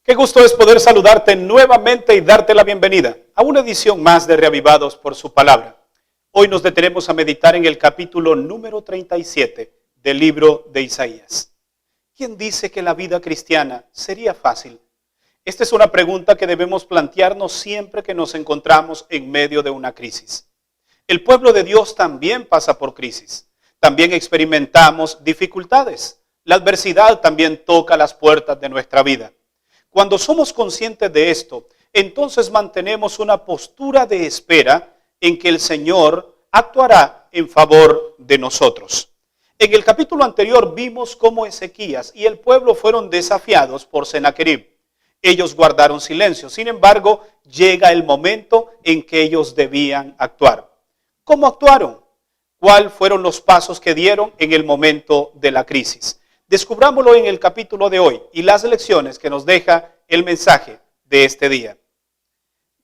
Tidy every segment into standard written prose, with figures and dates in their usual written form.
Qué gusto es poder saludarte nuevamente y darte la bienvenida a una edición más de Reavivados por su palabra. Hoy nos detenemos a meditar en el capítulo número 37 del libro de Isaías. ¿Quién dice que la vida cristiana sería fácil? Esta es una pregunta que debemos plantearnos siempre que nos encontramos en medio de una crisis. El pueblo de Dios también pasa por crisis. También experimentamos dificultades. La adversidad también toca las puertas de nuestra vida. Cuando somos conscientes de esto, entonces mantenemos una postura de espera en que el Señor actuará en favor de nosotros. En el capítulo anterior vimos cómo Ezequías y el pueblo fueron desafiados por Sennacherib. Ellos guardaron silencio, sin embargo, llega el momento en que ellos debían actuar. ¿Cómo actuaron? ¿Cuáles fueron los pasos que dieron en el momento de la crisis? Descubrámoslo en el capítulo de hoy y las lecciones que nos deja el mensaje de este día.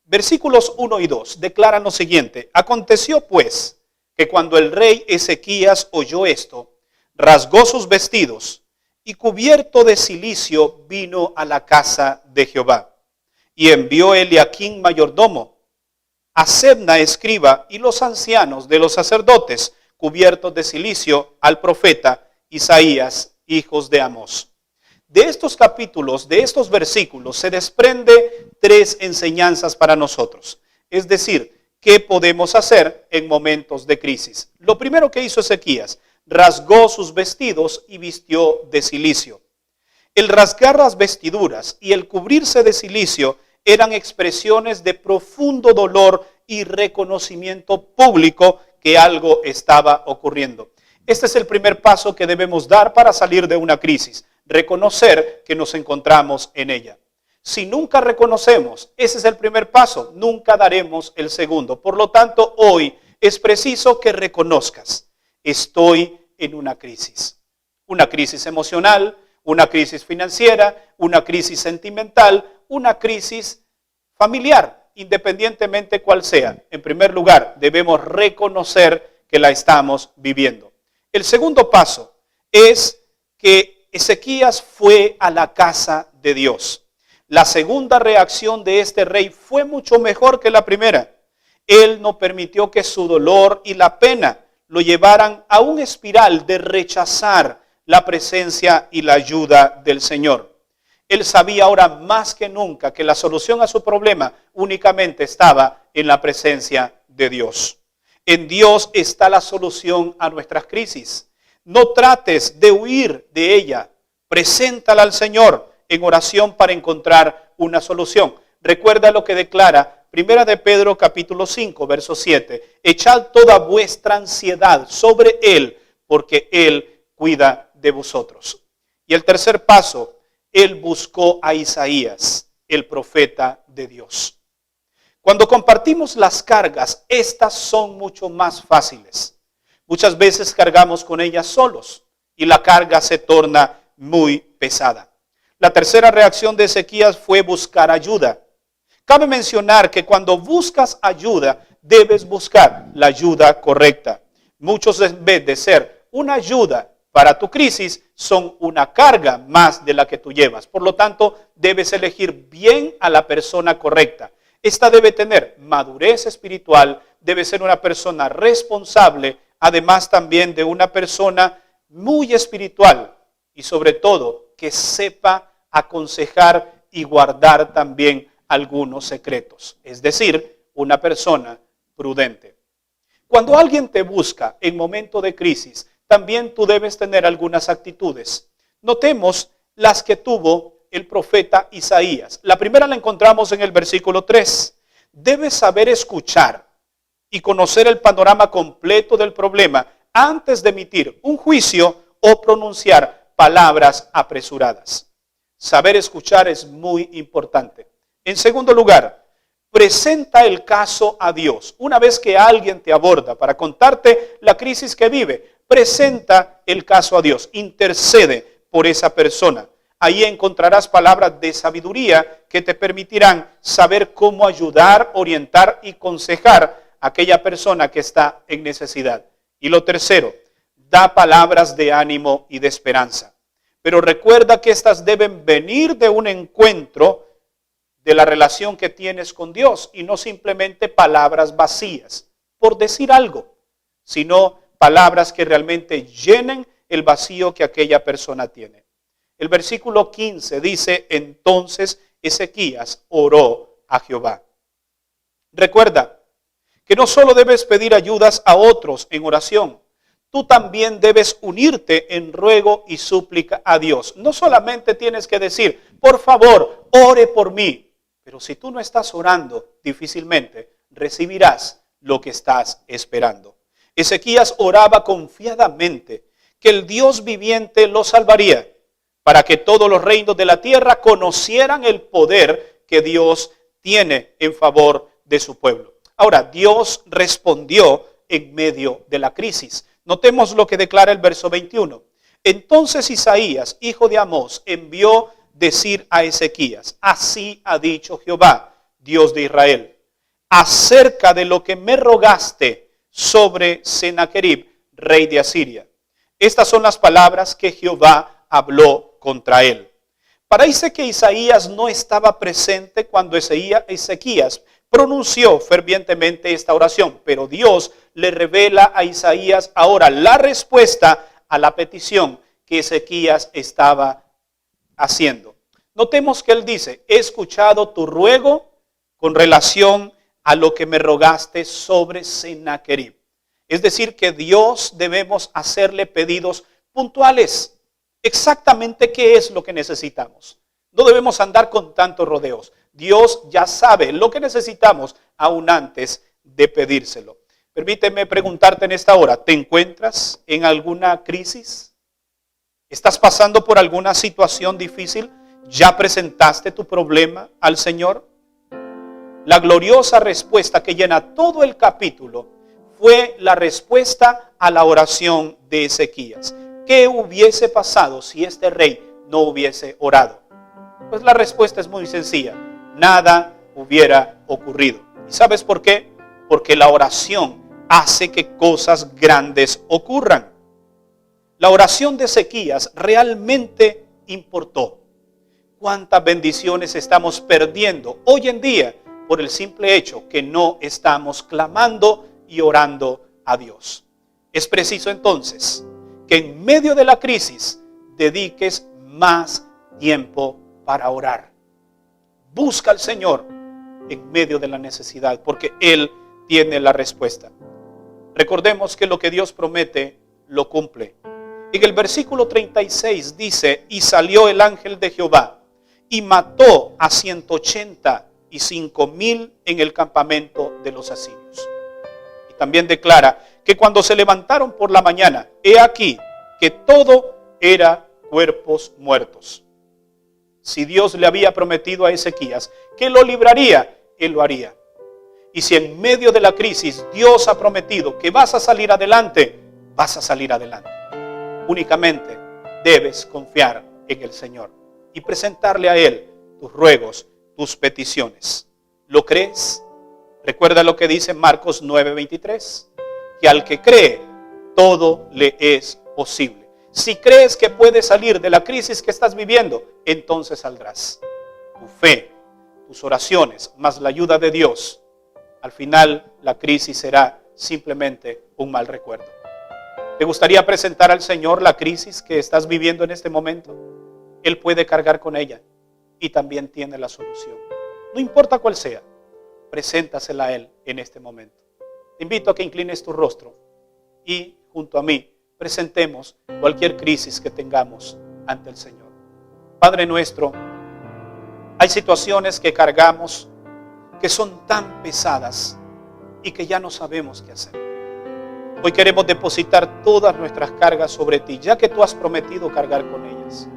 Versículos 1 y 2 declaran lo siguiente: Aconteció pues que cuando el rey Ezequías oyó esto, rasgó sus vestidos y cubierto de cilicio vino a la casa de Jehová. Y envió Eliaquim mayordomo, a Sebna escriba y los ancianos de los sacerdotes cubiertos de cilicio al profeta Isaías, hijos de Amós. De estos capítulos, de estos versículos, se desprende tres enseñanzas para nosotros. Es decir, ¿qué podemos hacer en momentos de crisis? Lo primero que hizo Ezequías, rasgó sus vestidos y vistió de cilicio. El rasgar las vestiduras y el cubrirse de cilicio eran expresiones de profundo dolor y reconocimiento público que algo estaba ocurriendo. Este es el primer paso que debemos dar para salir de una crisis, reconocer que nos encontramos en ella. Si nunca reconocemos, ese es el primer paso, nunca daremos el segundo. Por lo tanto, hoy es preciso que reconozcas, estoy en una crisis emocional, una crisis financiera, una crisis sentimental, una crisis familiar, independientemente cuál sea. En primer lugar, debemos reconocer que la estamos viviendo. El segundo paso es que Ezequías fue a la casa de Dios. La segunda reacción de este rey fue mucho mejor que la primera. Él no permitió que su dolor y la pena lo llevaran a un espiral de rechazar la presencia y la ayuda del Señor. Él sabía ahora más que nunca que la solución a su problema únicamente estaba en la presencia de Dios. En Dios está la solución a nuestras crisis. No trates de huir de ella. Preséntala al Señor en oración para encontrar una solución. Recuerda lo que declara 1 de Pedro capítulo 5, verso 7. Echad toda vuestra ansiedad sobre Él, porque Él cuida de vosotros. Y el tercer paso, Él buscó a Isaías, el profeta de Dios. Cuando compartimos las cargas, estas son mucho más fáciles. Muchas veces cargamos con ellas solos y la carga se torna muy pesada. La tercera reacción de Ezequías fue buscar ayuda. Cabe mencionar que cuando buscas ayuda, debes buscar la ayuda correcta. Muchos, en vez de ser una ayuda para tu crisis, son una carga más de la que tú llevas. Por lo tanto, debes elegir bien a la persona correcta. Esta debe tener madurez espiritual, debe ser una persona responsable, además también de una persona muy espiritual y sobre todo que sepa aconsejar y guardar también algunos secretos. Es decir, una persona prudente. Cuando alguien te busca en momento de crisis, también tú debes tener algunas actitudes. Notemos las que tuvo el profeta Isaías. La primera la encontramos en el versículo 3. Debes saber escuchar y conocer el panorama completo del problema antes de emitir un juicio o pronunciar palabras apresuradas. Saber escuchar es muy importante. En segundo lugar, presenta el caso a Dios. Una vez que alguien te aborda para contarte la crisis que vive, presenta el caso a Dios. Intercede por esa persona. Ahí encontrarás palabras de sabiduría que te permitirán saber cómo ayudar, orientar y aconsejar a aquella persona que está en necesidad. Y lo tercero, da palabras de ánimo y de esperanza. Pero recuerda que estas deben venir de un encuentro de la relación que tienes con Dios y no simplemente palabras vacías, por decir algo, sino palabras que realmente llenen el vacío que aquella persona tiene. El versículo 15 dice, entonces Ezequías oró a Jehová. Recuerda que no solo debes pedir ayudas a otros en oración, tú también debes unirte en ruego y súplica a Dios. No solamente tienes que decir, por favor, ore por mí. Pero si tú no estás orando, difícilmente recibirás lo que estás esperando. Ezequías oraba confiadamente que el Dios viviente lo salvaría, para que todos los reinos de la tierra conocieran el poder que Dios tiene en favor de su pueblo. Ahora, Dios respondió en medio de la crisis. Notemos lo que declara el verso 21. Entonces Isaías, hijo de Amós, envió decir a Ezequías, así ha dicho Jehová, Dios de Israel, acerca de lo que me rogaste sobre Sennacherib, rey de Asiria. Estas son las palabras que Jehová habló contra él. Parece que Isaías no estaba presente cuando Ezequías pronunció fervientemente esta oración, pero Dios le revela a Isaías ahora la respuesta a la petición que Ezequías estaba haciendo. Notemos que él dice, he escuchado tu ruego con relación a lo que me rogaste sobre Sennacherib. Es decir, que Dios debemos hacerle pedidos puntuales. Exactamente qué es lo que necesitamos. No debemos andar con tantos rodeos. Dios ya sabe lo que necesitamos aún antes de pedírselo. Permíteme preguntarte en esta hora, ¿te encuentras en alguna crisis? ¿Estás pasando por alguna situación difícil? ¿Ya presentaste tu problema al Señor? La gloriosa respuesta que llena todo el capítulo fue la respuesta a la oración de Ezequías. ¿Qué hubiese pasado si este rey no hubiese orado? Pues la respuesta es muy sencilla. Nada hubiera ocurrido. ¿Y sabes por qué? Porque la oración hace que cosas grandes ocurran. La oración de Ezequías realmente importó. ¿Cuántas bendiciones estamos perdiendo hoy en día por el simple hecho que no estamos clamando y orando a Dios? Es preciso entonces que en medio de la crisis dediques más tiempo para orar. Busca al Señor en medio de la necesidad, porque Él tiene la respuesta. Recordemos que lo que Dios promete, lo cumple. En el versículo 36 dice, y salió el ángel de Jehová, y mató a 185,000 en el campamento de los asirios. Y también declara que cuando se levantaron por la mañana, he aquí que todo era cuerpos muertos. Si Dios le había prometido a Ezequías que lo libraría, Él lo haría. Y si en medio de la crisis Dios ha prometido que vas a salir adelante, vas a salir adelante. Únicamente debes confiar en el Señor y presentarle a Él tus ruegos, tus peticiones. ¿Lo crees? Recuerda lo que dice Marcos 9:23, que al que cree, todo le es posible. Si crees que puedes salir de la crisis que estás viviendo, entonces saldrás. Tu fe, tus oraciones, más la ayuda de Dios, al final la crisis será simplemente un mal recuerdo. ¿Te gustaría presentar al Señor la crisis que estás viviendo en este momento? Él puede cargar con ella y también tiene la solución. No importa cuál sea, preséntasela a Él en este momento. Te invito a que inclines tu rostro y junto a mí presentemos cualquier crisis que tengamos ante el Señor. Padre nuestro, hay situaciones que cargamos que son tan pesadas y que ya no sabemos qué hacer. Hoy queremos depositar todas nuestras cargas sobre ti, ya que tú has prometido cargar con ellas.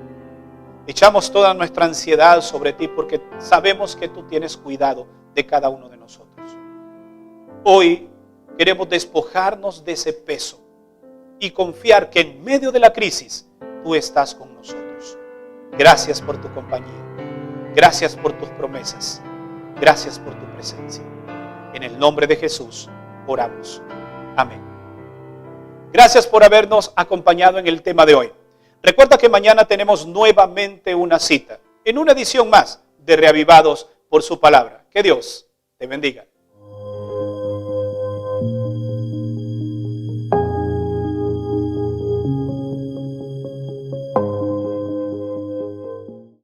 Echamos toda nuestra ansiedad sobre ti porque sabemos que tú tienes cuidado de cada uno de nosotros. Hoy queremos despojarnos de ese peso y confiar que en medio de la crisis tú estás con nosotros. Gracias por tu compañía. Gracias por tus promesas. Gracias por tu presencia. En el nombre de Jesús oramos. Amén. Gracias por habernos acompañado en el tema de hoy. Recuerda que mañana tenemos nuevamente una cita en una edición más de Reavivados por su palabra. Que Dios te bendiga.